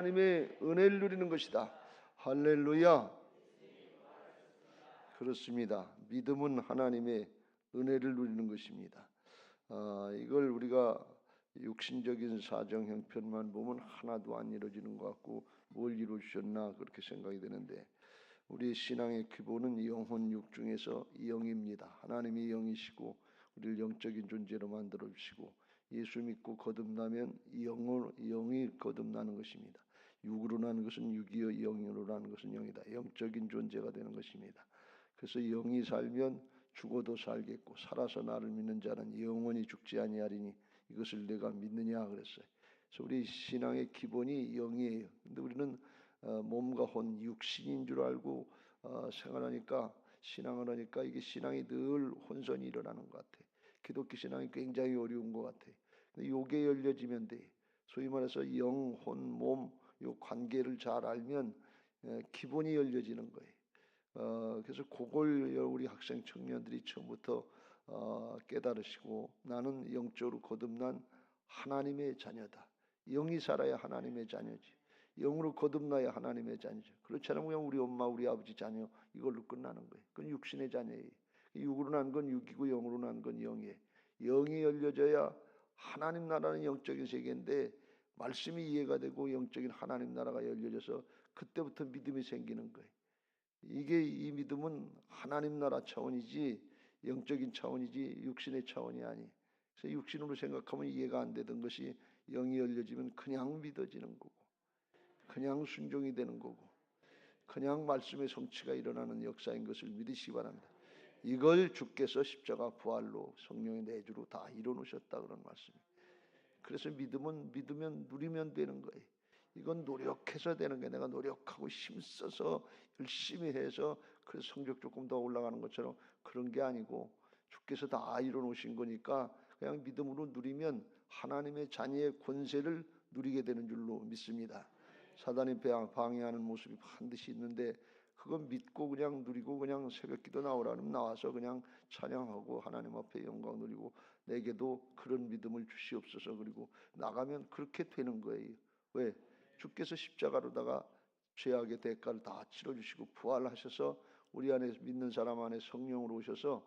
하나님의 은혜를 누리는 것이다. 할렐루야. 그렇습니다. 믿음은 하나님의 은혜를 누리는 것입니다. 이걸 우리가 육신적인 사정 형편만 보면 하나도 안 이루어지는 것 같고 뭘 이루셨나 그렇게 생각이 되는데, 우리 신앙의 기본은 영혼 육중에서 영입니다. 하나님이 영이시고 우리를 영적인 존재로 만들어 주시고, 예수 믿고 거듭나면 영이 거듭나는 것입니다. 육으로 나는 것은 육이요 영으로 나는 것은 영이다. 영적인 존재가 되는 것입니다. 그래서 영이 살면 죽어도 살겠고 살아서 나를 믿는 자는 영원히 죽지 아니하리니 이것을 내가 믿느냐 그랬어요. 그래서 우리 신앙의 기본이 영이에요. 근데 우리는 몸과 혼 육신인 줄 알고 생활하니까, 신앙을 하니까 이게 신앙이 늘 혼선이 일어나는 것 같아. 기독교 신앙이 굉장히 어려운 것 같아. 근데 요게 열려지면 돼. 소위 말해서 영, 혼, 몸 요 관계를 잘 알면 기본이 열려지는 거예요. 그래서 그걸 우리 학생 청년들이 처음부터 깨달으시고, 나는 영적으로 거듭난 하나님의 자녀다. 영이 살아야 하나님의 자녀지. 영으로 거듭나야 하나님의 자녀죠. 그렇지 않으면 그냥 우리 엄마 우리 아버지 자녀 이걸로 끝나는 거예요. 그건 육신의 자녀예요. 육으로 난 건 육이고 영으로 난 건 영이에요. 영이 열려져야 하나님 나라는 영적인 세계인데 말씀이 이해가 되고 영적인 하나님 나라가 열려져서 그때부터 믿음이 생기는 거예요. 이게 이 믿음은 하나님 나라 차원이지 영적인 차원이지 육신의 차원이 아니에요. 그래서 육신으로 생각하면 이해가 안 되던 것이 영이 열려지면 그냥 믿어지는 거고, 그냥 순종이 되는 거고, 그냥 말씀의 성취가 일어나는 역사인 것을 믿으시기 바랍니다. 이걸 주께서 십자가 부활로 성령의 내주로 다 이뤄놓으셨다 그런 말씀이에요. 그래서 믿으면 누리면 되는 거예요. 이건 노력해서 되는 게, 내가 노력하고 힘써서 열심히 해서 그래서 성적 조금 더 올라가는 것처럼 그런 게 아니고, 주께서 다 이뤄놓으신 거니까 그냥 믿음으로 누리면 하나님의 자녀의 권세를 누리게 되는 줄로 믿습니다. 사단이 방해하는 모습이 반드시 있는데 그건 믿고 그냥 누리고, 그냥 새벽기도 나오라면 나와서 그냥 찬양하고 하나님 앞에 영광 누리고, 내게도 그런 믿음을 주시옵소서. 그리고 나가면 그렇게 되는 거예요. 왜? 주께서 십자가로다가 죄악의 대가를 다 치러주시고 부활하셔서 우리 안에 믿는 사람 안에 성령으로 오셔서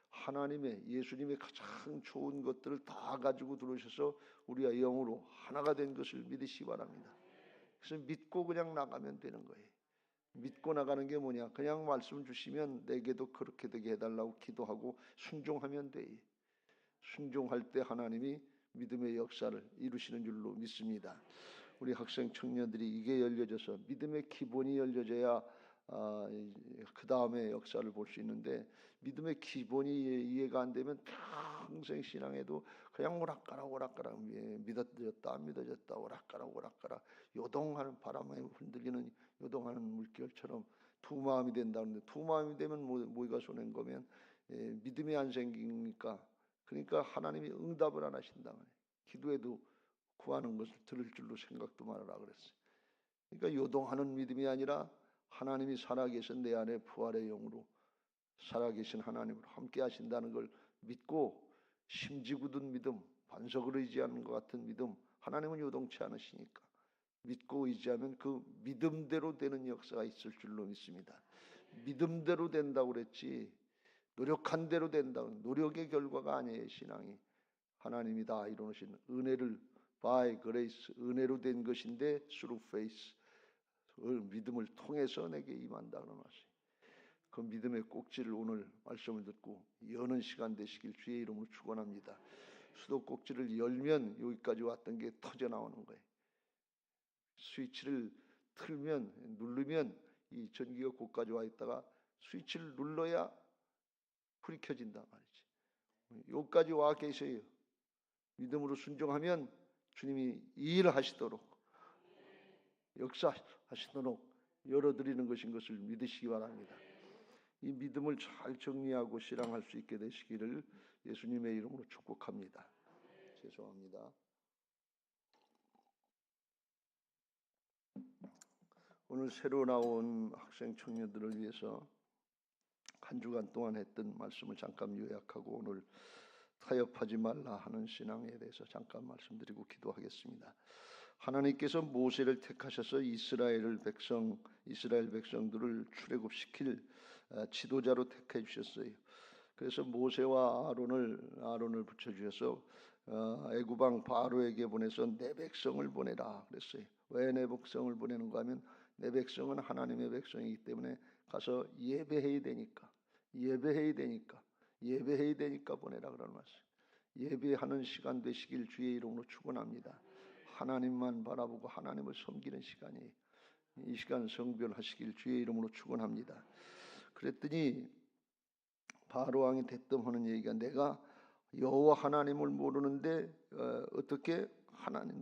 하나님의 예수님의 가장 좋은 것들을 다 가지고 들어오셔서 우리가 영으로 하나가 된 것을 믿으시기 바랍니다. 그래서 믿고 그냥 나가면 되는 거예요. 믿고 나가는 게 뭐냐? 그냥 말씀 주시면 내게도 그렇게 되게 해달라고 기도하고 순종하면 돼. 순종할 때 하나님이 믿음의 역사를 이루시는 줄로 믿습니다. 우리 학생 청년들이 이게 열려져서 믿음의 기본이 열려져야 그 다음에 역사를 볼 수 있는데, 믿음의 기본이 이해가 안 되면 평생 신앙에도 그냥 오락가락 믿어졌다 안 믿어졌다 오락가락 요동하는, 바람에 흔들리는 요동하는 물결처럼 두 마음이 된다는데, 두 마음이 되면 뭐가 손해인 거면 믿음이 안 생기니까, 그러니까 하나님이 응답을 안 하신다 말이에요. 기도해도 구하는 것을 들을 줄로 생각도 말하라 그랬어요. 그러니까 요동하는 믿음이 아니라 하나님이 살아계신 내 안에 부활의 영으로 살아계신 하나님으로 함께 하신다는 걸 믿고, 심지 굳은 믿음, 반석을 의지하는 것 같은 믿음, 하나님은 요동치 않으시니까 믿고 의지하면 그 믿음대로 되는 역사가 있을 줄로 믿습니다. 믿음대로 된다고 그랬지 노력한 대로 된다고, 노력의 결과가 아니에요. 신앙이 하나님이 다 이루어놓으신 은혜를 by grace, 은혜로 된 것인데 through faith, 믿음을 통해서 내게 임한다는 말씀. 그 믿음의 꼭지를 오늘 말씀을 듣고 여는 시간 되시길 주의 이름으로 축원합니다. 수도꼭지를 열면 여기까지 왔던 게 터져 나오는 거예요. 스위치를 틀면, 누르면 이 전기가 곳까지 와 있다가 스위치를 눌러야 불이 켜진단 말이지. 여기까지 와 계셔요. 믿음으로 순종하면 주님이 이 일을 하시도록, 역사하시도록 열어드리는 것인 것을 믿으시기 바랍니다. 이 믿음을 잘 정리하고 실행할 수 있게 되시기를 예수님의 이름으로 축복합니다. 죄송합니다. 오늘 새로 나온 학생 청년들을 위해서 한 주간 동안 했던 말씀을 잠깐 요약하고 오늘 타협하지 말라 하는 신앙에 대해서 잠깐 말씀드리고 기도하겠습니다. 하나님께서 모세를 택하셔서 이스라엘 백성들을 출애굽시킬 지도자로 택해 주셨어요. 그래서 모세와 아론을 붙여 주셔서 애굽 왕 바로에게 보내서 내 백성을 보내라 그랬어요. 왜 내 백성을 보내는가 하면 내 백성은 하나님의 백성이기 때문에 가서 예배해야 되니까 보내라 그러는 말씀. 예배하는 시간 되시길 주의 이름으로 축원합니다. 하나님만 바라보고 하나님을 섬기는 시간이에요. 이 시간 성별하시길 주의 이름으로 축원합니다. 그랬더니 바로 왕이 대뜸 하는 얘기가 내가 여호와 하나님을 모르는데 어떻게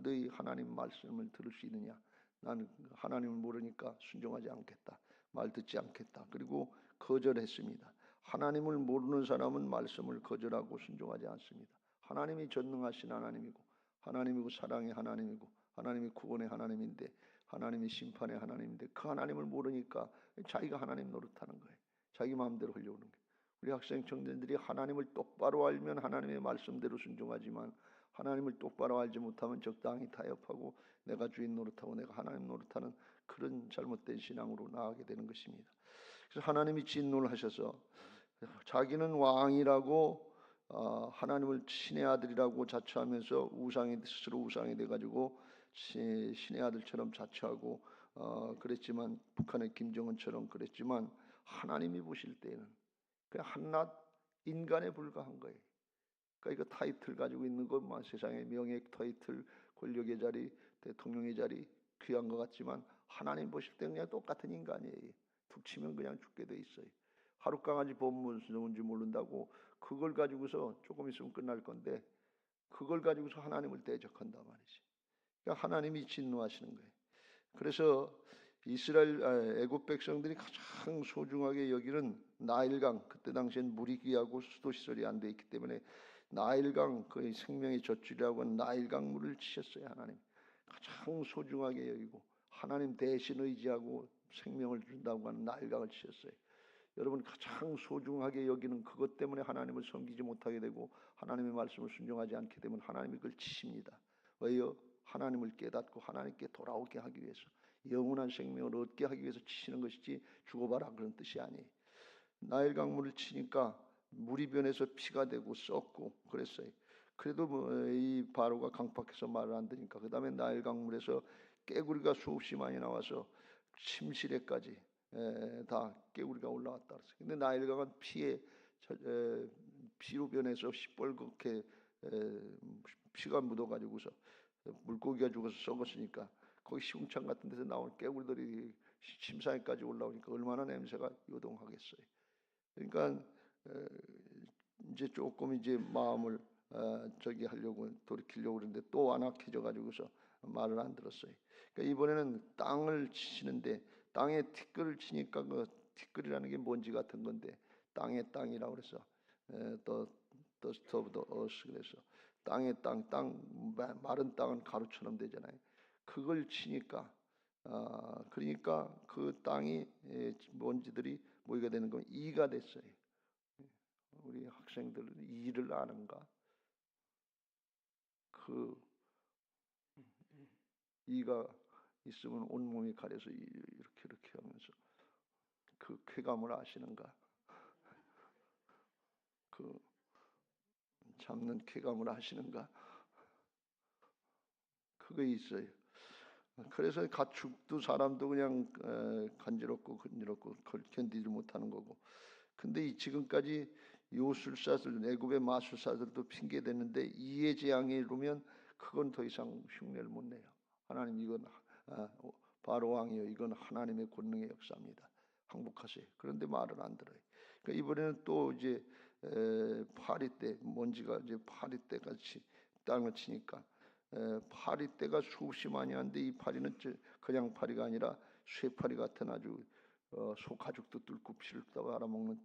너희 하나님 말씀을 들을 수 있느냐? 나는 하나님을 모르니까 순종하지 않겠다. 말 듣지 않겠다. 그리고 거절했습니다. 하나님을 모르는 사람은 말씀을 거절하고 순종하지 않습니다. 하나님이 전능하신 하나님이고 사랑의 하나님이고 하나님이 구원의 하나님인데 하나님이 심판의 하나님인데 그 하나님을 모르니까 자기가 하나님 노릇하는 거예요. 자기 마음대로 하려고 하는 거예요. 우리 학생 청년들이 하나님을 똑바로 알면 하나님의 말씀대로 순종하지만 하나님을 똑바로 알지 못하면 적당히 타협하고 내가 주인 노릇하고 내가 하나님 노릇하는 그런 잘못된 신앙으로 나아가게 되는 것입니다. 그래서 하나님이 진노를 하셔서 자기는 왕이라고 하나님을 신의 아들이라고 자처하면서 스스로 우상이 돼가지고 신의 아들처럼 자처하고 그랬지만 북한의 김정은처럼 그랬지만 하나님이 보실 때에는 그냥 한낱 인간에 불과한 거예요. 그러니까 이거 타이틀 가지고 있는 것만 세상의 명예 타이틀, 권력의 자리, 대통령의 자리 귀한 것 같지만 하나님 보실 때 그냥 똑같은 인간이에요. 툭 치면 그냥 죽게 돼 있어요. 하루 강아지 보면 뭔지 모른다고 그걸 가지고서 조금 있으면 끝날 건데 그걸 가지고서 하나님을 대적한단 말이지. 그러니까 하나님이 진노하시는 거예요. 그래서 애굽 백성들이 가장 소중하게 여기는 나일강, 그때 당시엔 물이 귀하고 수도 시설이 안 돼 있기 때문에 나일강, 그 생명의 젖줄이라고 하는 나일강 물을 치셨어요. 하나님 가장 소중하게 여기고 하나님 대신 의지하고 생명을 준다고 하는 나일강을 치셨어요. 여러분 가장 소중하게 여기는 그것 때문에 하나님을 섬기지 못하게 되고 하나님의 말씀을 순종하지 않게 되면 하나님이 그걸 치십니다. 왜요? 하나님을 깨닫고 하나님께 돌아오게 하기 위해서 영원한 생명을 얻게 하기 위해서 치시는 것이지 죽어봐라 그런 뜻이 아니에요. 나일 강물을 치니까 물이 변해서 피가 되고 썩고 그랬어요. 그래도 이 바로가 강팍해서 말을 안 듣니까 그 다음에 나일 강물에서 깨구리가 수없이 많이 나와서 침실에까지 다 깨구리가 올라왔다 그랬어요. 근데 나일강은 피로 변해서 시뻘겋게 피가 묻어가지고서 물고기가 죽어서 썩었으니까 거기 시궁창 같은 데서 나온 깨구리들이 침상에까지 올라오니까 얼마나 냄새가 요동하겠어요. 그러니까 이제 조금 마음을 돌이키려고 그러는데 또 완악해져 가지고서 말을 안 들었어요. 그러니까 이번에는 땅을 치시는데 땅에 티끌을 치니까 그 티끌이라는 게 먼지 같은 건데 땅의 땅이라고 그래서 dust of the earth 그래서 땅의 땅 마른 땅은 가루처럼 되잖아요. 그걸 치니까 그러니까 그 땅이 먼지들이 모이게 되는 건 이가 됐어요. 우리 학생들은 이를 아는가? 그 이가 있으면 온몸이 가려서 이렇게 하면서 그 쾌감을 아시는가? 그 잡는 쾌감을 아시는가? 그거 있어요. 그래서 가축도 사람도 그냥 간지럽고 견디지 못하는 거고. 근데 지금까지 요술사들, 애굽의 마술사들도 핑계 대는데 이의 재앙이 이르면 그건 더 이상 흉내를 못 내요. 하나님 이건 바로 왕이요 이건 하나님의 권능의 역사입니다. 항복하세요. 그런데 말을 안 들어요. 그러니까 이번에는 또 이제 파리떼 먼지가 이제 파리떼 같이 땅을 치니까 파리떼가 수없이 많이 하는데 이 파리는 그냥 파리가 아니라 쇠파리 같은 아주 소 가죽도 뚫고 피를 빨아먹는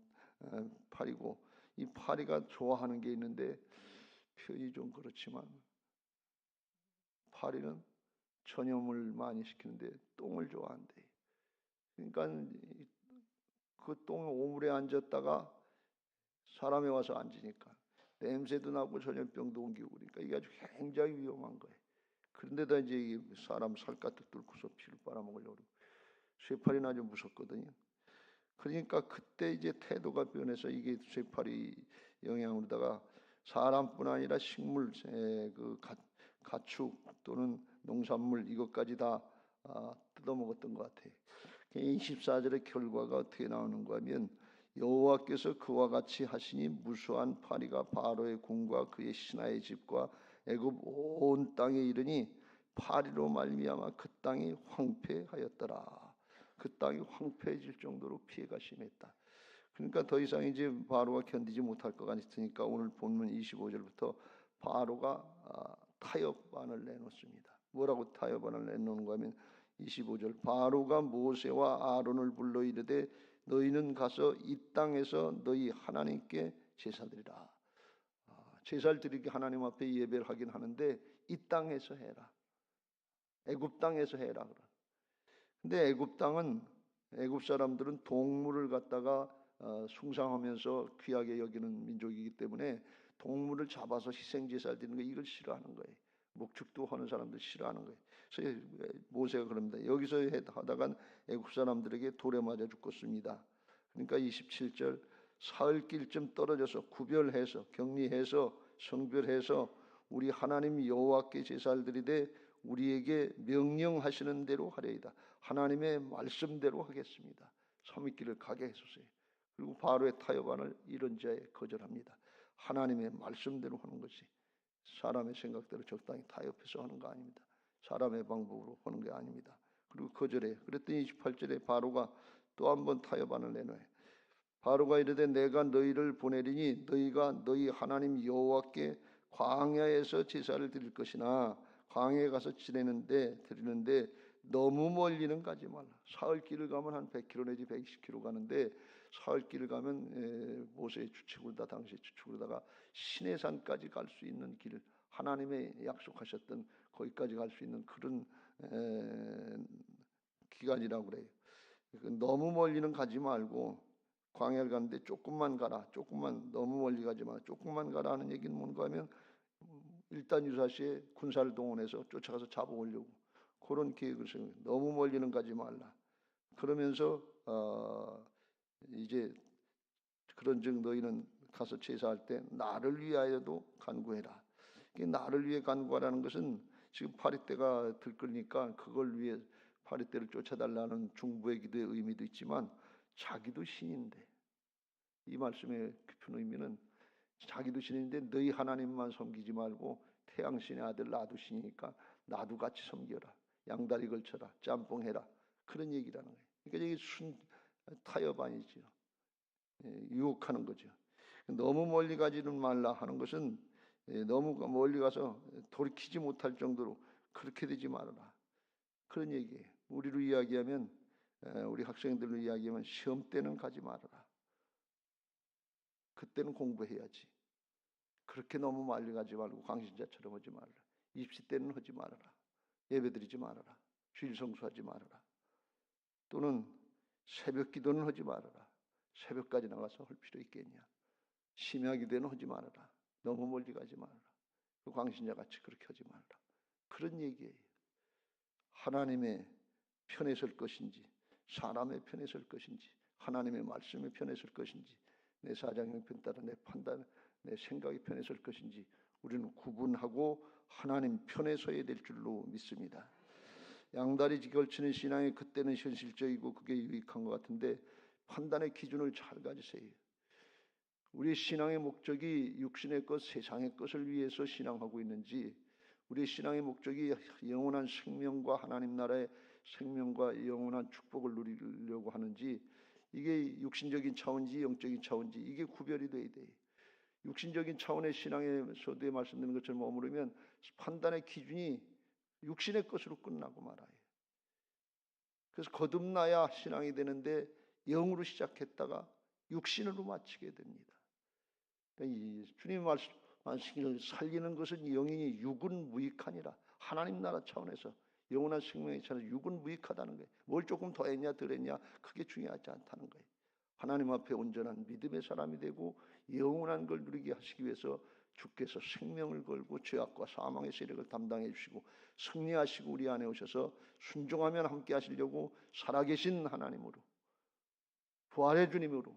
파리고 이 파리가 좋아하는 게 있는데 표현이 좀 그렇지만 파리는 전염을 많이 시키는데 똥을 좋아한대. 그러니까 그 똥 오물에 앉았다가 사람이 와서 앉으니까 냄새도 나고 전염병도 옮기고 그러니까 이게 아주 굉장히 위험한 거예요. 그런데다 이제 이 사람 살갗도 뚫고서 피를 빨아먹으려고 그러고 쇠팔이는 아주 무섭거든요. 그러니까 그때 이제 태도가 변해서 이게 쇠팔이 영향으로다가 사람뿐 아니라 식물, 그 가축 또는 농산물 이것까지 다 뜯어먹었던 것 같아요. 24절의 결과가 어떻게 나오는가 하면 여호와께서 그와 같이 하시니 무수한 파리가 바로의 궁과 그의 신하의 집과 애굽 온 땅에 이르니 파리로 말미암아 그 땅이 황폐하였더라. 그 땅이 황폐해질 정도로 피해가 심했다. 그러니까 더 이상 이제 바로가 견디지 못할 것 같으니까 오늘 본문 25절부터 바로가 타협안을 내놓습니다. 뭐라고 타협안을 내놓는가 하면 25절 바로가 모세와 아론을 불러 이르되 너희는 가서 이 땅에서 너희 하나님께 제사드리라. 제사를 드리기 하나님 앞에 예배를 하긴 하는데 이 땅에서 해라. 애굽 땅에서 해라. 근데 애굽 사람들은 동물을 갖다가 숭상하면서 귀하게 여기는 민족이기 때문에 동물을 잡아서 희생 제사를 드리는 거 이걸 싫어하는 거예요. 목축도 하는 사람들 싫어하는 거예요. 그래서 모세가 그럽니다. 여기서 하다간 애굽 사람들에게 돌에 맞아 죽겠습니다. 그러니까 27절 사흘길쯤 떨어져서 구별해서 격리해서 성별해서 우리 하나님 여호와께 제사를 드리되 우리에게 명령하시는 대로 하려이다. 하나님의 말씀대로 하겠습니다. 섬있기를 가게 해주세요. 그리고 바로의 타협안을 이런 자에 거절합니다. 하나님의 말씀대로 하는 것이 사람의 생각대로 적당히 타협해서 하는 거 아닙니다. 사람의 방법으로 하는 게 아닙니다. 그리고 거절해요. 그랬더니 28절에 바로가 또 한 번 타협안을 내놔요. 바로가 이르되 내가 너희를 보내리니 너희가 너희 하나님 여호와께 광야에서 제사를 드릴 것이나 광야에 가서 드리는데 너무 멀리는 가지 말라. 사흘길을 가면 한 100km 내지 120km 가는데 사흘길을 가면 모세의 주축으로다 당시의 주축으로다가 시내산까지 갈 수 있는 길, 하나님의 약속하셨던 거기까지 갈 수 있는 그런 기간이라고 그래요. 너무 멀리는 가지 말고 광야를 가는데 조금만 가라. 조금만 너무 멀리 가지 마. 조금만 가라 하는 얘기는 뭔가 하면 일단 유사시에 군사를 동원해서 쫓아가서 잡아오려고 그런 계획을 세우는 거예요. 너무 멀리는 가지 말라. 그러면서 이제 그런즉 너희는 가서 제사할 때 나를 위하여도 간구해라. 나를 위해 간구하라는 것은 지금 파리떼가 들끓으니까 그걸 위해 파리떼를 쫓아달라는 중보의 기도의 의미도 있지만 자기도 신인데 이 말씀의 깊은 의미는 자기도 신인데 너희 하나님만 섬기지 말고 태양신의 아들 나도 신이니까 나도 같이 섬겨라. 양다리 걸쳐라. 짬뽕해라. 그런 얘기라는 거예요. 그러니까 이게 타협안이죠. 유혹하는 거죠. 너무 멀리 가지는 말라 하는 것은 너무 멀리 가서 돌이키지 못할 정도로 그렇게 되지 말아라. 그런 얘기예요. 우리로 이야기하면 우리 학생들로 이야기하면 시험 때는 가지 말아라. 그때는 공부해야지. 그렇게 너무 멀리 가지 말고 광신자처럼 하지 말아라. 입시 때는 하지 말아라. 예배드리지 말아라. 주일 성수하지 말아라. 또는 새벽 기도는 하지 말아라. 새벽까지 나가서 할 필요 있겠냐. 심야 기도는 하지 말아라. 너무 멀리 가지 말아라. 그 광신자같이 그렇게 하지 말아라. 그런 얘기예요. 하나님의 편에 설 것인지 사람의 편에 설 것인지 하나님의 말씀의 편에 설 것인지 내 사장 형편 따라 내 판단 내 생각의 편에 설 것인지 우리는 구분하고 하나님 편에 서야 될 줄로 믿습니다. 양다리 걸치는 신앙이 그때는 현실적이고 그게 유익한 것 같은데 판단의 기준을 잘 가지세요. 우리 신앙의 목적이 육신의 것, 세상의 것을 위해서 신앙하고 있는지 우리 신앙의 목적이 영원한 생명과 하나님 나라의 생명과 영원한 축복을 누리려고 하는지 이게 육신적인 차원인지 영적인 차원인지 이게 구별이 돼야 돼요. 육신적인 차원의 신앙에서도 말씀드린 것처럼 머무르면 판단의 기준이 육신의 것으로 끝나고 말아요. 그래서 거듭나야 신앙이 되는데 영으로 시작했다가 육신으로 마치게 됩니다. 그러니까 이 주님 말씀을 살리는 것은 영이 육은 무익하니라. 하나님 나라 차원에서 영원한 생명의 차원에서 육은 무익하다는 거예요. 뭘 조금 더 했냐 덜 했냐 그게 중요하지 않다는 거예요. 하나님 앞에 온전한 믿음의 사람이 되고 영원한 걸 누리게 하시기 위해서 주께서 생명을 걸고 죄악과 사망의 세력을 담당해 주시고 승리하시고 우리 안에 오셔서 순종하면 함께 하시려고 살아계신 하나님으로, 부활의 주님으로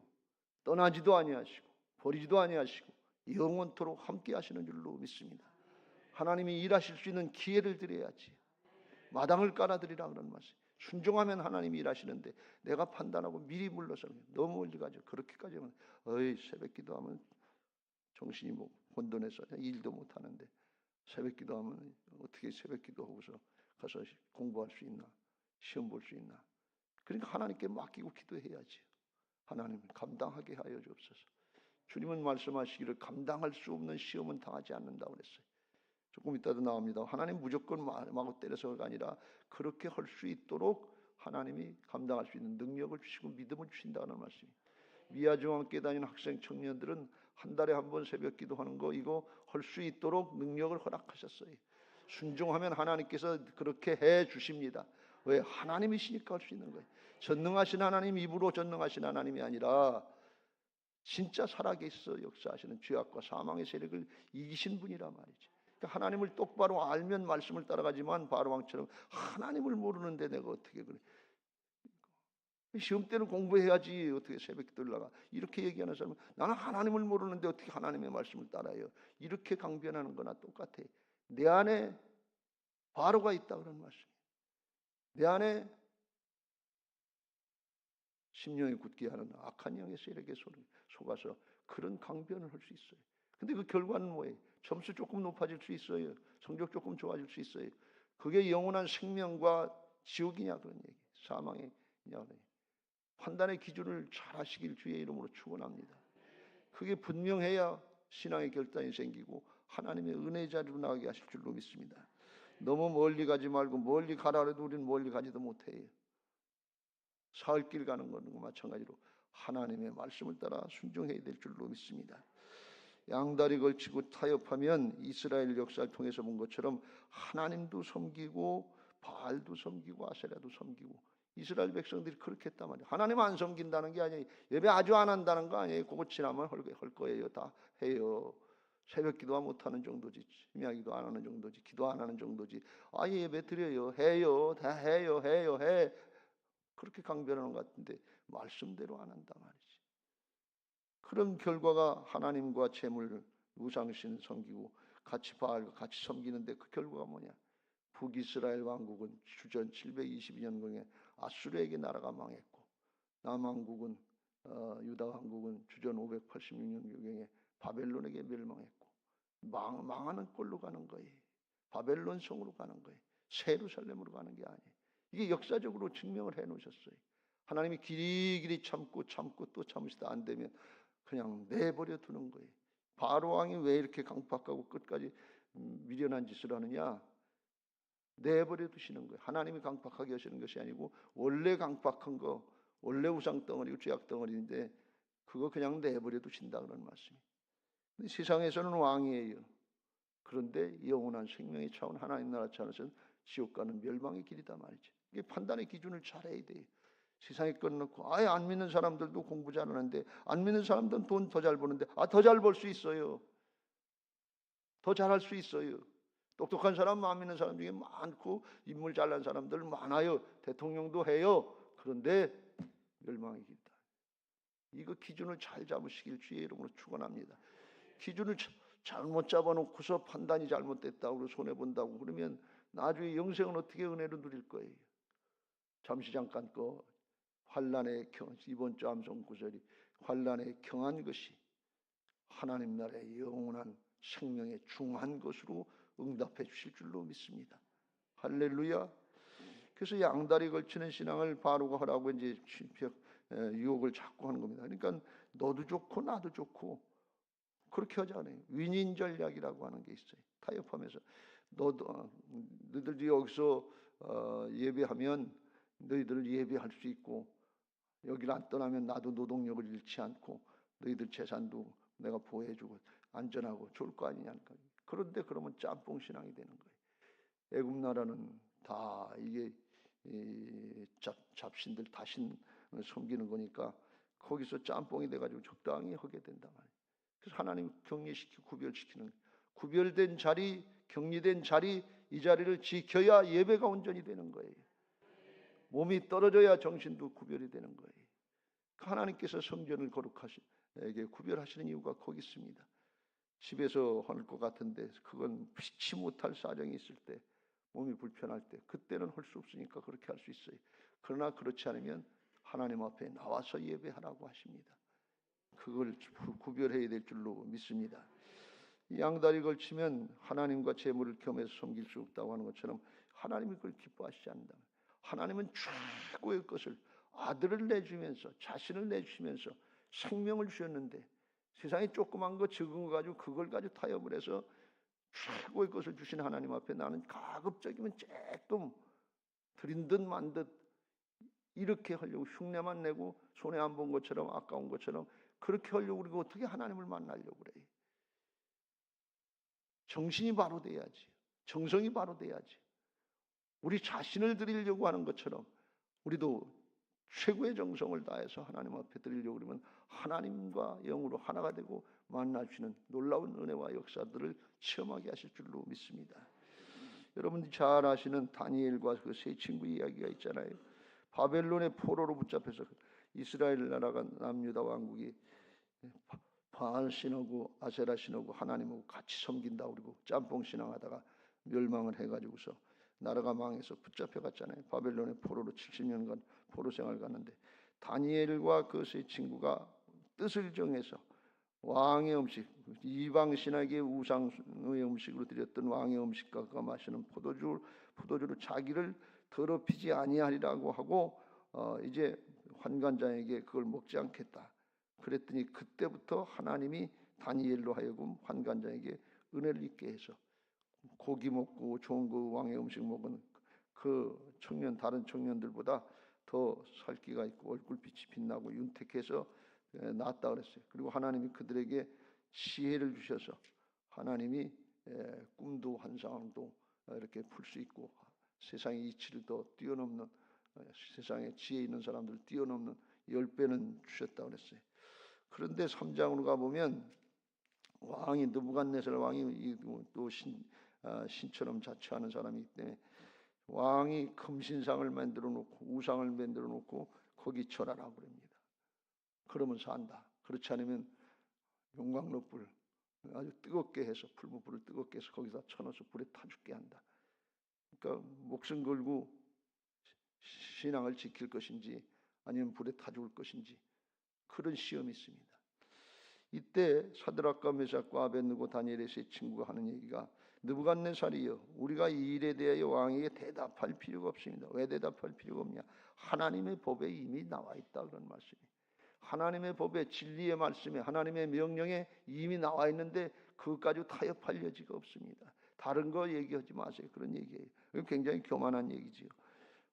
떠나지도 아니하시고 버리지도 아니하시고 영원토록 함께 하시는 줄로 믿습니다. 하나님이 일하실 수 있는 기회를 드려야지. 마당을 깔아드리라 그런 말씀. 순종하면 하나님이 일하시는데 내가 판단하고 미리 물러서 너무 멀리 가죠. 그렇게까지 하면 새벽 기도하면 정신이 뭐 혼돈해서 일도 못하는데 새벽 기도하면 어떻게 새벽 기도하고서 가서 공부할 수 있나, 시험 볼 수 있나. 그러니까 하나님께 맡기고 기도해야지. 하나님 감당하게 하여 주옵소서. 주님은 말씀하시기를 감당할 수 없는 시험은 당하지 않는다고 그랬어요. 조금 이따도 나옵니다. 하나님 무조건 마구 때려서가 아니라 그렇게 할 수 있도록 하나님이 감당할 수 있는 능력을 주시고 믿음을 주신다는 말씀이. 미아중학교에 다니는 학생 청년들은 한 달에 한 번 새벽 기도하는 거 이거 할 수 있도록 능력을 허락하셨어요. 순종하면 하나님께서 그렇게 해 주십니다. 왜? 하나님이시니까 할 수 있는 거예요. 전능하신 하나님, 입으로 전능하신 하나님이 아니라 진짜 살아계셔 역사하시는 죄악과 사망의 세력을 이기신 분이란 말이죠. 그러니까 하나님을 똑바로 알면 말씀을 따라가지만 바로왕처럼 하나님을 모르는데 내가 어떻게 그래? 시험 때는 공부해야지 어떻게 새벽 기도를 나가? 이렇게 얘기하는 사람은 나는 하나님을 모르는데 어떻게 하나님의 말씀을 따라요? 이렇게 강변하는 거나 똑같아. 내 안에 바로가 있다 그런 말씀이에요. 내 안에 심령이 굳게 하는 악한 영의 세력에 속아서 그런 강변을 할 수 있어요. 근데 그 결과는 뭐예요? 점수 조금 높아질 수 있어요. 성적 조금 좋아질 수 있어요. 그게 영원한 생명과 지옥이냐 그런 얘기, 사망이냐 그런 얘기. 판단의 기준을 잘 하시길 주의 이름으로 축원합니다. 그게 분명해야 신앙의 결단이 생기고 하나님의 은혜의 자리로 나가게 하실 줄로 믿습니다. 너무 멀리 가지 말고 멀리 가라 해도 우리는 멀리 가지도 못해요. 사흘길 가는 것과 마찬가지로 하나님의 말씀을 따라 순종해야 될 줄로 믿습니다. 양다리 걸치고 타협하면 이스라엘 역사를 통해서 본 것처럼 하나님도 섬기고 바알도 섬기고 아세라도 섬기고 이스라엘 백성들이 그렇게 했단 말이에요. 하나님 안 섬긴다는 게 아니에요. 예배 아주 안 한다는 거 아니에요. 그거 지나면 할 거예요. 다 해요. 새벽 기도와 못하는 정도지, 심야기도 안 하는 정도지, 기도 안 하는 정도지. 아예 예배 드려요. 해요. 다 해요. 해. 그렇게 강변하는 것 같은데 말씀대로 안 한단 말이지. 그런 결과가 하나님과 재물, 우상신 섬기고 같이 바알과 같이 섬기는데 그 결과가 뭐냐? 북이스라엘 왕국은 주전 722년경에 아수르에게 나라가 망했고 남왕국은 유다 왕국은 주전 586년경에 바벨론에게 멸망했고 망하는 꼴로 가는 거예요. 바벨론 성으로 가는 거예요. 세루살렘으로 가는 게 아니에요. 이게 역사적으로 증명을 해놓으셨어요. 하나님이 길이길이 참고 또 참으시다 안 되면 그냥 내버려 두는 거예요. 바로 왕이 왜 이렇게 강팍하고 끝까지 미련한 짓을 하느냐? 내버려 두시는 거예요. 하나님이 강팍하게 하시는 것이 아니고 원래 강팍한 거, 원래 우상 덩어리고 죄악 덩어리인데 그거 그냥 내버려 두신다 그런 말씀이에요. 근데 세상에서는 왕이에요. 그런데 영원한 생명이 차온 하나님 나라 차원에서는 지옥 가는 멸망의 길이다 말이죠. 이게 판단의 기준을 잘해야 돼요. 세상에 꺼놓고 아예 안 믿는 사람들도 공부 잘하는데 안 믿는 사람들은 돈 더 잘 버는데 더 잘 벌 수 있어요. 더 잘할 수 있어요. 똑똑한 사람, 안 믿는 사람 중에 많고 인물 잘난 사람들 많아요. 대통령도 해요. 그런데 멸망의 길이다. 이거 기준을 잘 잡으시길 주의 이름으로 축원합니다. 기준을 잘못 잡아놓고서 판단이 잘못됐다고 손해본다고 그러면 나중에 영생은 어떻게 은혜로 누릴 거예요. 잠시 잠깐 거 환난의 이번 주 암송 구절이 환난의 경한 것이 하나님 나라의 영원한 생명의 중한 것으로 응답해 주실 줄로 믿습니다. 할렐루야. 그래서 양다리 걸치는 신앙을 바로가 하라고 이제 유혹을 자꾸 하는 겁니다. 그러니까 너도 좋고 나도 좋고 그렇게 하잖아요. 윈윈 전략이라고 하는 게 있어요. 타협하면서 너희들도 여기서 예배하면 너희들 예배할 수 있고 여기를 안 떠나면 나도 노동력을 잃지 않고 너희들 재산도 내가 보호해주고 안전하고 좋을 거 아니냐니까. 그런데 그러면 짬뽕 신앙이 되는 거예요. 애굽 나라는 다 이게 잡신들 다신 섬기는 거니까 거기서 짬뽕이 돼가지고 적당히 하게 된단 말이에요. 그래서 하나님 격리시키고 구별시키는, 구별된 자리, 격리된 자리, 이 자리를 지켜야 예배가 온전히 되는 거예요. 몸이 떨어져야 정신도 구별이 되는 거예요. 하나님께서 성전을 거룩하시게 구별하시는 이유가 거기 있습니다. 집에서 할 것 같은데 그건 피치 못할 사정이 있을 때, 몸이 불편할 때, 그때는 할 수 없으니까 그렇게 할 수 있어요. 그러나 그렇지 않으면 하나님 앞에 나와서 예배하라고 하십니다. 그걸 구별해야 될 줄로 믿습니다. 이 양다리 걸치면 하나님과 재물을 겸해서 섬길 수 없다고 하는 것처럼 하나님이 그걸 기뻐하시지 않는다. 하나님은 최고의 것을, 아들을 내주면서, 자신을 내주시면서 생명을 주셨는데, 세상에 조그만 거 적은 거 가지고 그걸 가지고 타협을 해서 최고의 것을 주신 하나님 앞에 나는 가급적이면 조금 드린 듯 만 듯 이렇게 하려고, 흉내만 내고 손해 안 본 것처럼, 아까운 것처럼 그렇게 하려고, 그리고 어떻게 하나님을 만나려고 그래요? 정신이 바로 돼야지, 정성이 바로 돼야지. 우리 자신을 드리려고 하는 것처럼 우리도 최고의 정성을 다해서 하나님 앞에 드리려고 그러면 하나님과 영으로 하나가 되고 만나주시는 놀라운 은혜와 역사들을 체험하게 하실 줄로 믿습니다. 여러분들이 잘 아시는 다니엘과 그 세 친구 이야기가 있잖아요. 바벨론의 포로로 붙잡혀서 이스라엘 나라가, 남유다 왕국이 바알 신하고 아세라 신하고 하나님하고 같이 섬긴다 그러고 짬뽕 신앙하다가 멸망을 해가지고서 나라가 망해서 붙잡혀 갔잖아요. 바벨론의 포로로 70년간 포로 생활을 갔는데, 다니엘과 그 세 친구가 뜻을 정해서 왕의 음식, 이방 신에게 우상의 음식으로 드렸던 왕의 음식과 그가 마시는 포도주로 자기를 더럽히지 아니하리라고 하고 이제 환관장에게 그걸 먹지 않겠다. 그랬더니 그때부터 하나님이 다니엘로 하여금 환관장에게 은혜를 입게 해서 고기 먹고 좋은 그 왕의 음식 먹은 그 청년, 다른 청년들보다 더 살기가 있고 얼굴빛이 빛나고 윤택해서 낫다 그랬어요. 그리고 하나님이 그들에게 지혜를 주셔서 하나님이 꿈도 환상도 이렇게 풀 수 있고 세상의 이치를 더 뛰어넘는, 세상에 지혜 있는 사람들을 뛰어넘는 10배는 주셨다 그랬어요. 그런데 3장으로 가보면 왕이, 느부갓네살 왕이 또 신처럼 자처하는 사람이기 때문에 왕이 금신상을 만들어 놓고 우상을 만들어 놓고 거기 절하라고 그럽니다. 그러면 산다. 그렇지 않으면 용광로불 아주 뜨겁게 해서, 풀무불을 뜨겁게 해서 거기다 쳐넣어서 불에 타 죽게 한다. 그러니까 목숨 걸고 신앙을 지킬 것인지 아니면 불에 타 죽을 것인지 그런 시험이 있습니다. 이때 사드락과 메삭과 아벳느고 다니엘의 세 친구가 하는 얘기가, 느부갓네살이여, 우리가 이 일에 대하여 왕에게 대답할 필요가 없습니다. 왜 대답할 필요가 없냐? 하나님의 법에 이미 나와 있다, 그런 말씀이. 하나님의 법에, 진리의 말씀에, 하나님의 명령에 이미 나와 있는데 그것 가지고 타협할 여지가 없습니다. 다른 거 얘기하지 마세요. 그런 얘기예요. 이거 굉장히 교만한 얘기지요.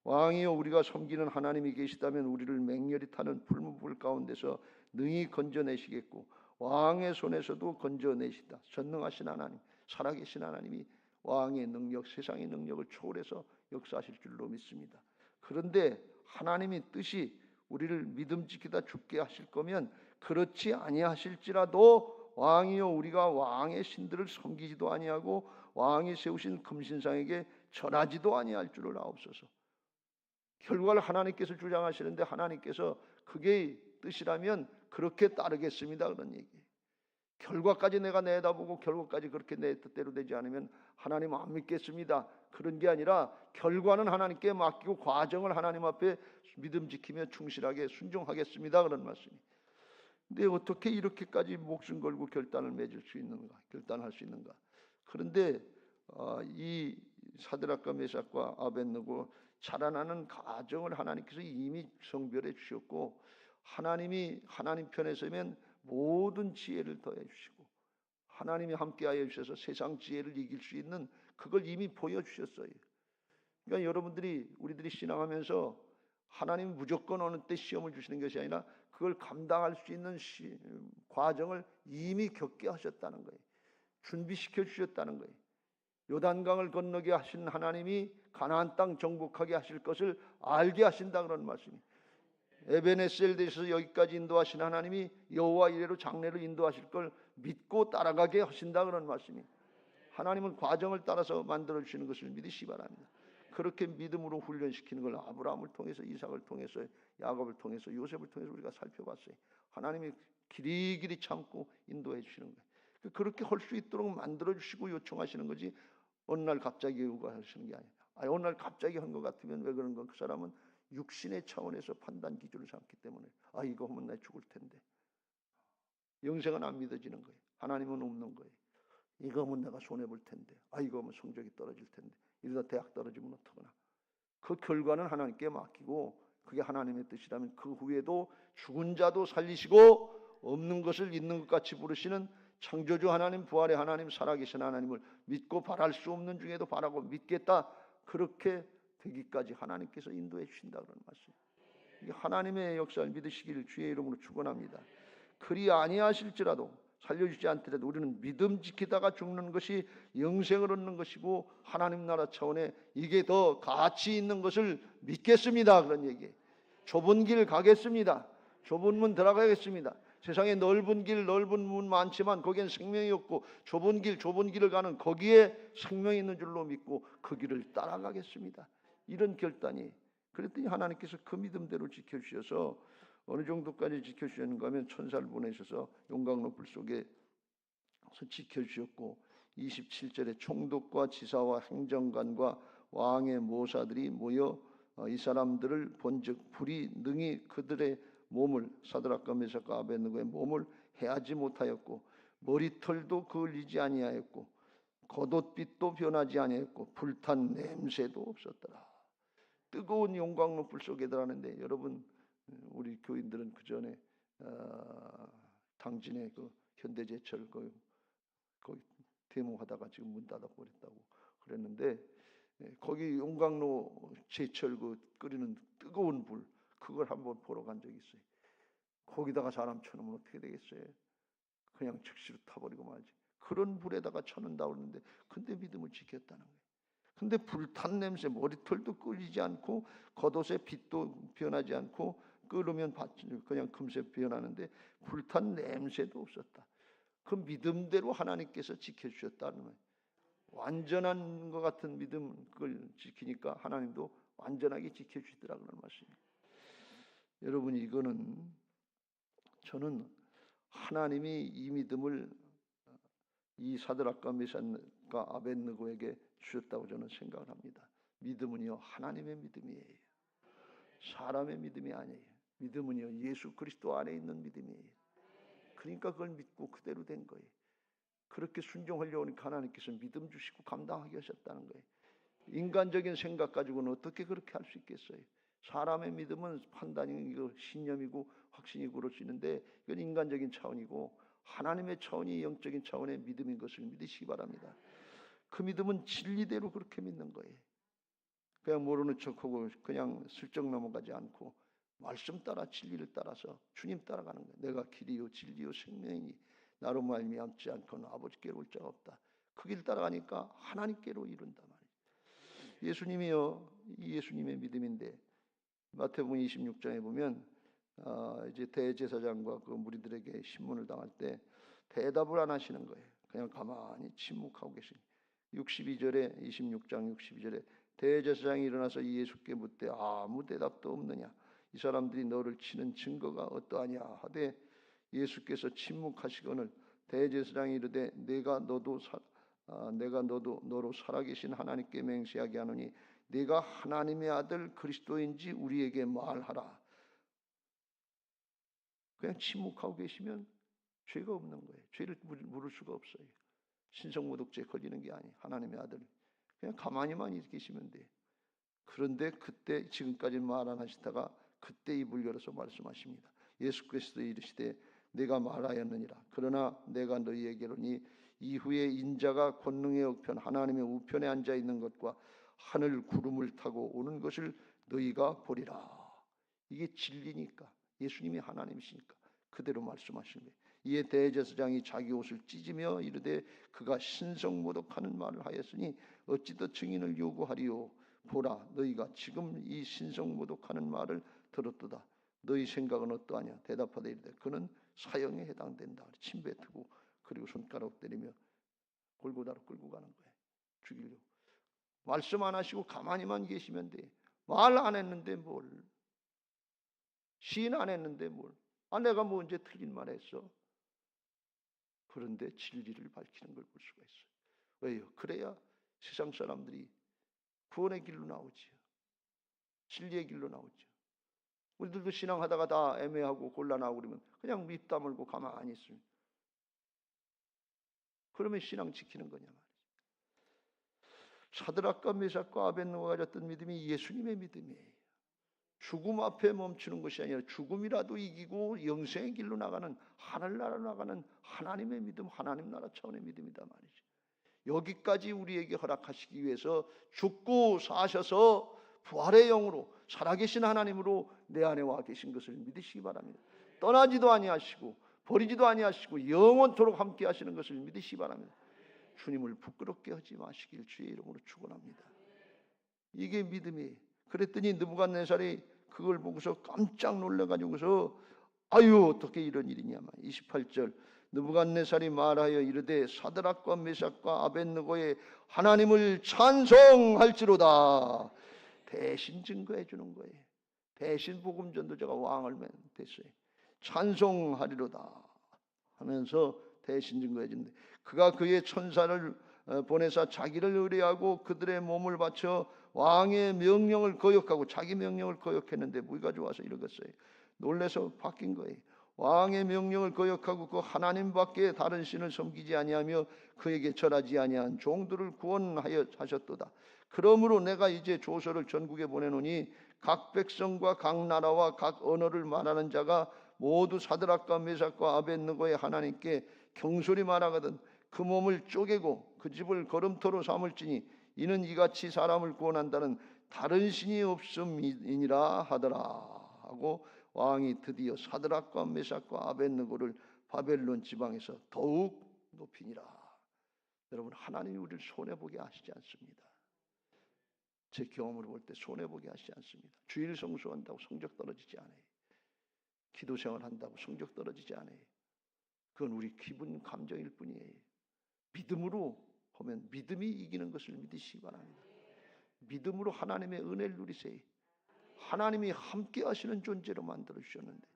왕이여, 우리가 섬기는 하나님이 계시다면 우리를 맹렬히 타는 풀무불 가운데서 능히 건져내시겠고 왕의 손에서도 건져내시다. 전능하신 하나님, 살아계신 하나님이 왕의 능력, 세상의 능력을 초월해서 역사하실 줄로 믿습니다. 그런데 하나님이 뜻이 우리를 믿음 지키다 죽게 하실 거면 그렇지 아니하실지라도 왕이여, 우리가 왕의 신들을 섬기지도 아니하고 왕이 세우신 금신상에게 절하지도 아니할 줄을 아옵소서. 결과를 하나님께서 주장하시는데 하나님께서 그게 뜻이라면 그렇게 따르겠습니다, 그런 얘기예요. 결과까지 내가 내다보고 결과까지 그렇게 내 뜻대로 되지 않으면 하나님 안 믿겠습니다, 그런 게 아니라 결과는 하나님께 맡기고 과정을 하나님 앞에 믿음 지키며 충실하게 순종하겠습니다, 그런 말씀이. 근데 어떻게 이렇게까지 목숨 걸고 결단을 맺을 수 있는가, 결단할 수 있는가? 그런데 이 사드락과 메삭과 아벳느고 자라나는 가정을 하나님께서 이미 성별해 주셨고, 하나님이 하나님 편에 서면 모든 지혜를 더해 주시고 하나님이 함께하여 주셔서 세상 지혜를 이길 수 있는 그걸 이미 보여주셨어요. 그러니까 우리들이 신앙하면서 하나님이 무조건 어느 때 시험을 주시는 것이 아니라 그걸 감당할 수 있는 과정을 이미 겪게 하셨다는 거예요. 준비시켜 주셨다는 거예요. 요단강을 건너게 하신 하나님이 가나안 땅 정복하게 하실 것을 알게 하신다, 그런 말씀이. 에베네셀에서 여기까지 인도하신 하나님이 여호와 이레로 장래를 인도하실 걸 믿고 따라가게 하신다 그런 말씀이. 하나님은 과정을 따라서 만들어 주시는 것을 믿으시기 바랍니다. 그렇게 믿음으로 훈련시키는 걸 아브라함을 통해서, 이삭을 통해서, 야곱을 통해서, 요셉을 통해서 우리가 살펴봤어요. 하나님이 길이길이 참고 인도해 주시는 거예요. 그렇게 할 수 있도록 만들어 주시고 요청하시는 거지 어느 날 갑자기 요구하시는 게 아니에요. 어느 날 갑자기 한 것 같으면 왜 그런 건 그 사람은 육신의 차원에서 판단 기준을 삼기 때문에 이거 하면 나 죽을 텐데, 영생은 안 믿어지는 거예요. 하나님은 없는 거예요. 이거 하면 내가 손해볼 텐데, 이거 하면 성적이 떨어질 텐데, 이러다 대학 떨어지면 어떡하나. 그 결과는 하나님께 맡기고, 그게 하나님의 뜻이라면 그 후에도 죽은 자도 살리시고 없는 것을 있는 것 같이 부르시는 창조주 하나님, 부활의 하나님, 살아계신 하나님을 믿고 바랄 수 없는 중에도 바라고 믿겠다, 그렇게 되기까지 하나님께서 인도해 주신다 그런 말씀. 이게 하나님의 역사를 믿으시기를 주의 이름으로 축원합니다. 그리 아니하실지라도, 살려주지 않더라도 우리는 믿음 지키다가 죽는 것이 영생을 얻는 것이고 하나님 나라 차원에 이게 더 가치 있는 것을 믿겠습니다. 그런 얘기예요. 좁은 길 가겠습니다. 좁은 문 들어가겠습니다. 세상에 넓은 길, 넓은 문 많지만 거기엔 생명이 없고 좁은 길을 가는 거기에 생명이 있는 줄로 믿고 그 길을 따라가겠습니다. 이런 결단이. 그랬더니 하나님께서 그 믿음대로 지켜주셔서 어느 정도까지 지켜주셨는가 하면 천사를 보내셔서 용광 높을 속에 지켜주셨고, 27절에 총독과 지사와 행정관과 왕의 모사들이 모여 이 사람들을 본즉 불이 능히 그들의 몸을, 사드락과 메삭과 아벳느고의 몸을 해하지 못하였고 머리털도 그을리지 아니하였고 겉옷빛도 변하지 아니하였고 불탄 냄새도 없었더라. 뜨거운 용광 높을 속에 들어가는데, 여러분 우리 교인들은 그 전에 당진의 그 현대제철 거기 데모하다가 지금 문 닫아 버렸다고 그랬는데, 거기 용광로 제철 그 끓이는 뜨거운 불, 그걸 한번 보러 간 적이 있어요. 거기다가 사람 쳐놓으면 어떻게 되겠어요? 그냥 즉시로 타버리고 말지. 그런 불에다가 쳐놓는다고 그러는데, 근데 믿음을 지켰다는 거예요. 근데 불탄 냄새, 머리털도 끓이지 않고 겉옷의 빛도 변하지 않고, 끓으면 그냥 금세 변하는데 불탄 냄새도 없었다. 그 믿음대로 하나님께서 지켜주셨다는 거예요. 완전한 것 같은 믿음, 그걸 지키니까 하나님도 완전하게 지켜주시더라고요. 말씀입니다. 여러분, 이거는 저는 하나님이 이 믿음을 이 사드락과 메삭과 아벳느고에게 주셨다고 저는 생각을 합니다. 믿음은요, 하나님의 믿음이에요. 사람의 믿음이 아니에요. 믿음은요, 예수 그리스도 안에 있는 믿음이에요. 그러니까 그걸 믿고 그대로 된 거예요. 그렇게 순종하려고 하니까 하나님께서 믿음 주시고 감당하게 하셨다는 거예요. 인간적인 생각 가지고는 어떻게 그렇게 할 수 있겠어요? 사람의 믿음은 판단이고 신념이고 확신이고 그럴 수 있는데, 이건 인간적인 차원이고 하나님의 차원이 영적인 차원의 믿음인 것을 믿으시기 바랍니다. 그 믿음은 진리대로 그렇게 믿는 거예요. 그냥 모르는 척하고 그냥 슬쩍 넘어가지 않고 말씀 따라 진리를 따라서 주님 따라가는 거예요. 내가 길이요 진리요 생명이니 나로 말미암지 않고는 아버지께로 올 자가 없다. 그 길 따라가니까 하나님께로 이룬다 말이에요. 예수님이요, 이 예수님의 믿음인데 마태복음 26장에 보면 이제 대제사장과 그 무리들에게 신문을 당할 때 대답을 안 하시는 거예요. 그냥 가만히 침묵하고 계신. 62절에 26장 62절에 대제사장이 일어나서 예수께 묻되 아무 대답도 없느냐, 이 사람들이 너를 치는 증거가 어떠하냐 하되, 예수께서 침묵하시거늘 대제사장이 이르되 내가 너도 너로 살아계신 하나님께 맹세하게 하노니 네가 하나님의 아들 그리스도인지 우리에게 말하라. 그냥 침묵하고 계시면 죄가 없는 거예요. 죄를 물을 수가 없어요. 신성모독죄에 걸리는 게 아니에요. 하나님의 아들 그냥 가만히만 이렇게 계시면 돼요. 그런데 그때 지금까지 말 안 하시다가 그때 입을 열어서 말씀하십니다. 예수께서도 이르시되 내가 말하였느니라. 그러나 내가 너희에게로니 이후에 인자가 권능의 우편 하나님의 우편에 앉아 있는 것과 하늘 구름을 타고 오는 것을 너희가 보리라. 이게 진리니까, 예수님이 하나님이시니까 그대로 말씀하신 거예요. 이에 대제사장이 자기 옷을 찢으며 이르되 그가 신성모독하는 말을 하였으니 어찌 더 증인을 요구하리요. 보라, 너희가 지금 이 신성모독하는 말을 들었도다. 너희 생각은 어떠하냐? 대답하되 이르되 그는 사형에 해당된다. 침 뱉고 그리고 손가락 때리며 골고다로 끌고 가는 거예요. 죽이려고. 말씀 안 하시고 가만히만 계시면 돼. 말 안 했는데 뭘? 시인 안 했는데 뭘? 내가 뭐 언제 틀린 말 했어? 그런데 진리를 밝히는 걸 볼 수가 있어요. 왜요? 그래야 세상 사람들이 구원의 길로 나오지요. 진리의 길로 나오죠. 우리들도 신앙하다가 다 애매하고 곤란하고 그러면 그냥 입 다물고 가만히 있으면 그러면 신앙 지키는 거냐 말이죠. 사드락과 메삭과 아벳느고가 가졌던 믿음이 예수님의 믿음이에요. 죽음 앞에 멈추는 것이 아니라 죽음이라도 이기고 영생의 길로 나가는 하늘나라로 나가는 하나님의 믿음, 하나님 나라 차원의 믿음이다 말이죠. 여기까지 우리에게 허락하시기 위해서 죽고 사셔서 부활의 영으로 살아계신 하나님으로 내 안에 와 계신 것을 믿으시기 바랍니다. 떠나지도 아니하시고 버리지도 아니하시고 영원토록 함께 하시는 것을 믿으시기 바랍니다. 주님을 부끄럽게 하지 마시길 주의 이름으로 축원합니다. 이게 믿음이에요. 그랬더니 느부갓네살이 그걸 보고서 깜짝 놀라가지고서 아유 어떻게 이런 일이냐. 28절 느부갓네살이 말하여 이르되 사드락과 메삭과 아벳느고의 하나님을 찬송할지로다. 대신 증거해 주는 거예요. 대신 복음 전도자가 왕을 됐어요. 찬송하리로다 하면서 대신 증거해 주는데 그가 그의 천사를 보내사 자기를 의뢰하고 그들의 몸을 바쳐 왕의 명령을 거역하고 자기 명령을 거역했는데 무기가 좋아서 이러겠어요. 놀래서 바뀐 거예요. 왕의 명령을 거역하고 그 하나님밖에 다른 신을 섬기지 아니하며 그에게 절하지 아니한 종들을 구원하여 하셨도다. 그러므로 내가 이제 조서를 전국에 보내노니 각 백성과 각 나라와 각 언어를 말하는 자가 모두 사드락과 메삭과 아벳느고의 하나님께 경솔히 말하거든 그 몸을 쪼개고 그 집을 거름토로 삼을지니 이는 이같이 사람을 구원한다는 다른 신이 없음이니라 하더라 하고 왕이 드디어 사드락과 메삭과 아벳느고를 바벨론 지방에서 더욱 높이니라. 여러분 하나님이 우리를 손해보게 하시지 않습니다. 제 경험으로 볼 때 손해보게 하시지 않습니다. 주일 성수한다고 성적 떨어지지 않아요. 기도 생활한다고 성적 떨어지지 않아요. 그건 우리 기분 감정일 뿐이에요. 믿음으로 보면 믿음이 이기는 것을 믿으시기 바랍니다. 믿음으로 하나님의 은혜를 누리세요. 하나님이 함께 하시는 존재로 만들어 주셨는데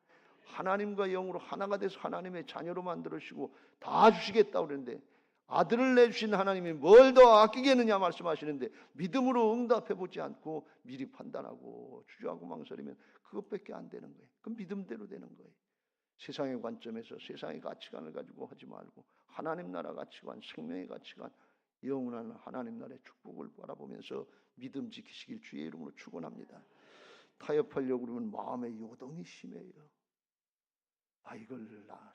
하나님과 영으로 하나가 돼서 하나님의 자녀로 만들어 주시고 다 주시겠다고 그러는데 아들을 내주신 하나님이 뭘 더 아끼겠느냐 말씀하시는데 믿음으로 응답해 보지 않고 미리 판단하고 주저하고 망설이면 그것밖에 안 되는 거예요. 그럼 믿음대로 되는 거예요. 세상의 관점에서 세상의 가치관을 가지고 하지 말고 하나님 나라 가치관, 생명의 가치관, 영원한 하나님 나라의 축복을 바라보면서 믿음 지키시길 주의 이름으로 축원합니다. 타협하려고 그러면 마음의 요동이 심해요. 이걸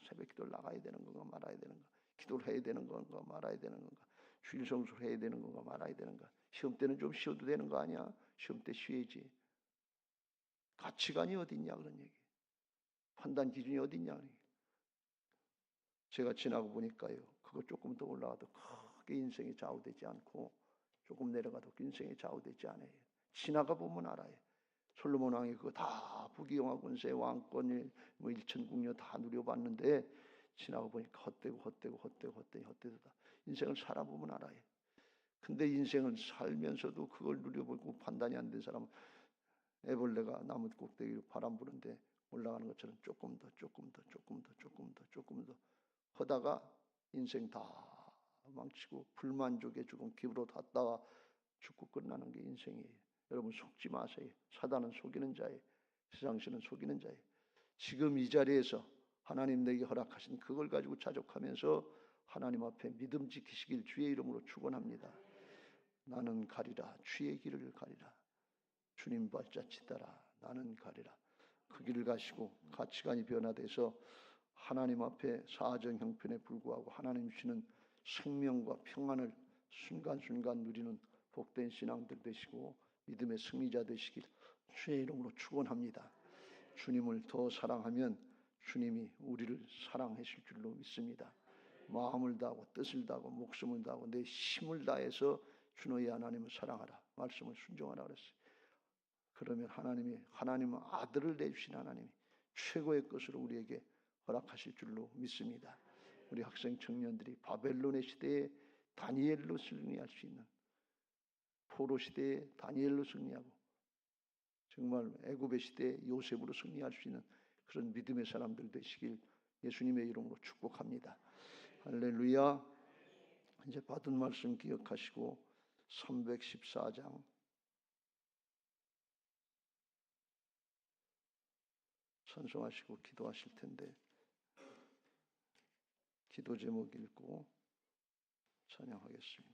새벽 기도를 나가야 되는 건가 말아야 되는 건가, 기도를 해야 되는 건가 말아야 되는 건가, 주일 성수를 해야 되는 건가 말아야 되는가, 시험 때는 좀 쉬어도 되는 거 아니야? 시험 때 쉬어야지. 가치관이 어딨냐 그런 얘기, 판단 기준이 어딨냐. 제가 지나고 보니까요, 그거 조금 더 올라가도 크게 인생이 좌우되지 않고 조금 내려가도 인생이 좌우되지 않아요. 지나가 보면 알아요. 솔로몬 왕이 그거 다 부귀영화 권세 왕권이 뭐 일천국녀 다 누려봤는데 지나고 보니까 헛되다. 인생을 살아보면 알아요. 근데 인생을 살면서도 그걸 누려보고 판단이 안 된 사람은 애벌레가 나무 꼭대기로 바람 부는데 올라가는 것처럼 조금 더 하다가 인생 다 망치고 불만족에 죽은 기부로 닿다가 죽고 끝나는 게 인생이에요. 여러분 속지 마세요. 사단은 속이는 자예요. 세상신은 속이는 자예요. 지금 이 자리에서 하나님 내게 허락하신 그걸 가지고 자족하면서 하나님 앞에 믿음 지키시길 주의 이름으로 축원합니다. 나는 가리라. 주의 길을 가리라. 주님 발자취 따라 나는 가리라. 그 길을 가시고 가치관이 변화돼서 하나님 앞에 사정 형편에 불구하고 하나님 주시는 생명과 평안을 순간순간 누리는 복된 신앙들 되시고 믿음의 승리자 되시길 주의 이름으로 축원합니다. 주님을 더 사랑하면 주님이 우리를 사랑하실 줄로 믿습니다. 마음을 다하고 뜻을 다하고 목숨을 다하고 내 힘을 다해서 주 너희 하나님을 사랑하라. 말씀을 순종하라 그랬어요. 그러면 하나님은 아들을 내주신 하나님이 최고의 것으로 우리에게 허락하실 줄로 믿습니다. 우리 학생 청년들이 바벨론의 시대에 다니엘로 승리할 수 있는, 포로 시대에 다니엘로 승리하고 정말 애굽의 시대에 요셉으로 승리할 수 있는 그런 믿음의 사람들 되시길 예수님의 이름으로 축복합니다. 할렐루야. 이제 받은 말씀 기억하시고 314장 찬송하시고 기도하실 텐데 기도 제목 읽고 찬양하겠습니다.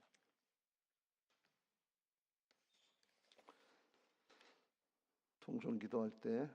통성 기도할 때